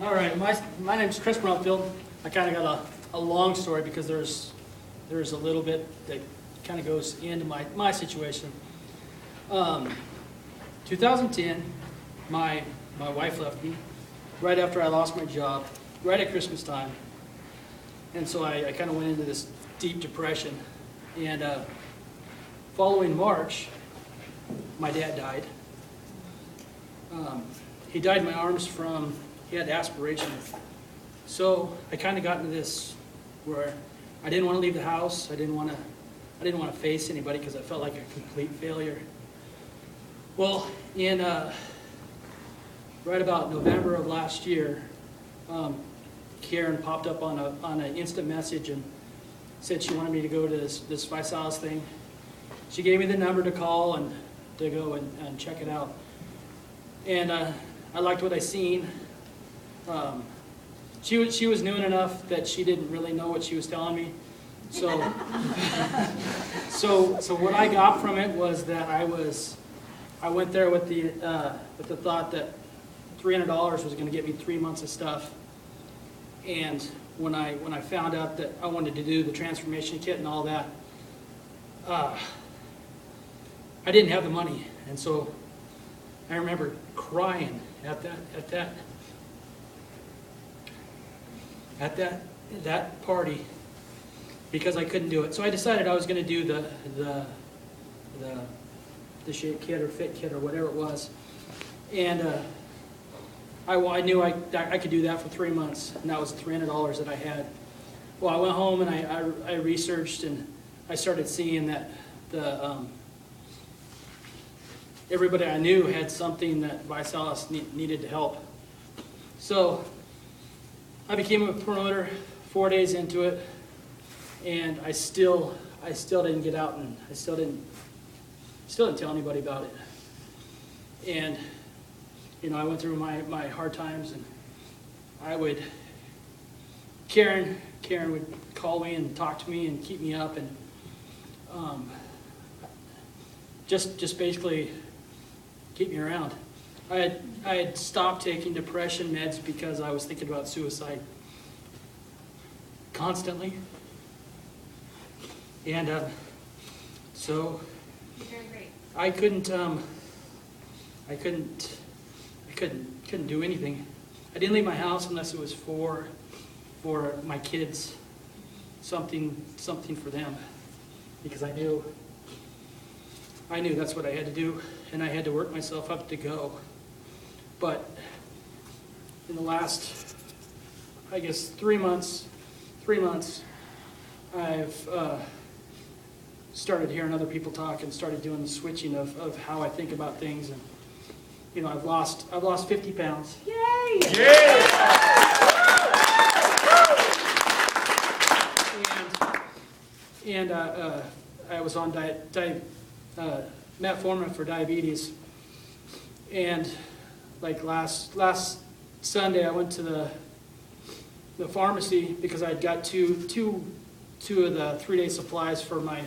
All right, my name's Chris Brumfield. I kind of got a long story because there's a little bit that kind of goes into my situation. 2010, my wife left me right after I lost my job, right at Christmas time. And so I kind of went into this deep depression. And following March, my dad died. He died in my arms he had aspiration. So I kind of got into this where I didn't want to leave the house. I didn't want to face anybody because I felt like a complete failure. Well, in right about November of last year, Karen popped up on an instant message and said she wanted me to go to this Visalis thing. She gave me the number to call and to go and check it out. And I liked what I seen. She was new enough that she didn't really know what she was telling me. So what I got from it was that I went there with the thought that $300 was going to get me 3 months of stuff. And when I found out that I wanted to do the transformation kit and all that, I didn't have the money, and so I remember crying at that party because I couldn't do it. So I decided I was going to do the shape kit or fit kit or whatever it was, and I knew I could do that for 3 months, and that was $300 that I had. Well, I went home and I researched, and I started seeing that everybody I knew had something that Visalis needed to help. So I became a promoter 4 days into it, and I still didn't get out, and I still didn't tell anybody about it. And I went through my hard times, and Karen would call me and talk to me and keep me up, and just basically keep me around. I had stopped taking depression meds because I was thinking about suicide constantly, and so I couldn't do anything. I didn't leave my house unless it was for my kids, something for them, because I knew that's what I had to do, and I had to work myself up to go. But in the last, I guess, 3 months, I've started hearing other people talk and started doing the switching of how I think about things, and I've lost 50 pounds. Yay! Yeah! And I was on metformin for diabetes, and like last Sunday I went to the pharmacy because I'd got two of the 3-day supplies for my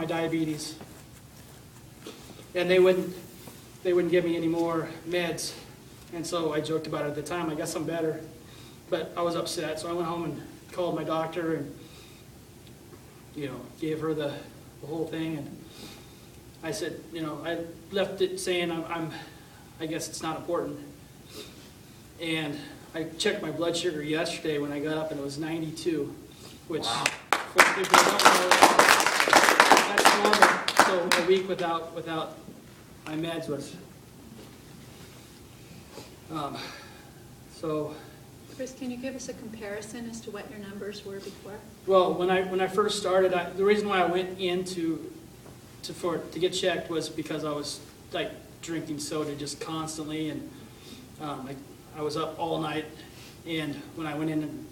diabetes, and they wouldn't give me any more meds, and so I joked about it at the time. I guess I'm better, but I was upset, so I went home and called my doctor and gave her the whole thing, and I said, I left it saying I guess it's not important. And I checked my blood sugar yesterday when I got up, and it was 92, which, wow, for people who don't know, that's normal. So a week without my meds was, so. Chris, can you give us a comparison as to what your numbers were before? Well, when I first started, the reason why I went in to get checked was because I was like drinking soda just constantly, and I was up all night. And when I went in and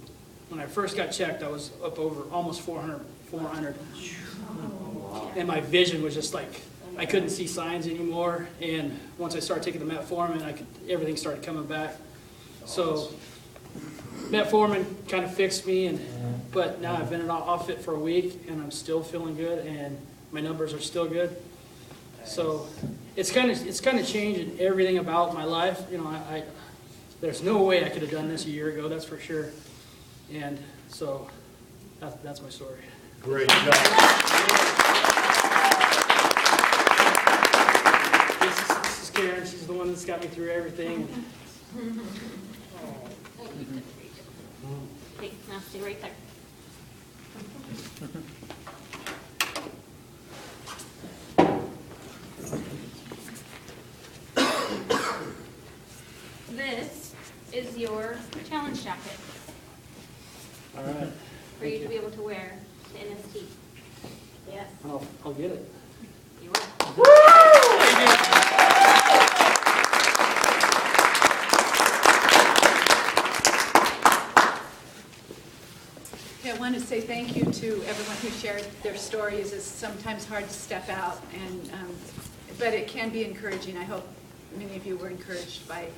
when I first got checked, I was up over almost 400. And my vision was just like, I couldn't see signs anymore. And once I started taking the metformin, everything started coming back. So metformin kind of fixed me, but now I've been off it for a week, and I'm still feeling good, and my numbers are still good. So it's kind of changing everything about my life. there's no way I could have done this a year ago, that's for sure. And so that's my story. Great job. This is Karen, she's the one that's got me through everything. Okay, now stay right there. This is your challenge jacket All right, for you to be able to wear to NST. Yes, I'll get it. you will. Okay, I want to say thank you to everyone who shared their stories. It's sometimes hard to step out, and but it can be encouraging. I hope many of you were encouraged by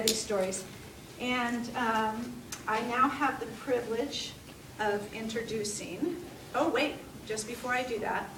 these stories. And I now have the privilege of introducing, oh wait, just before I do that,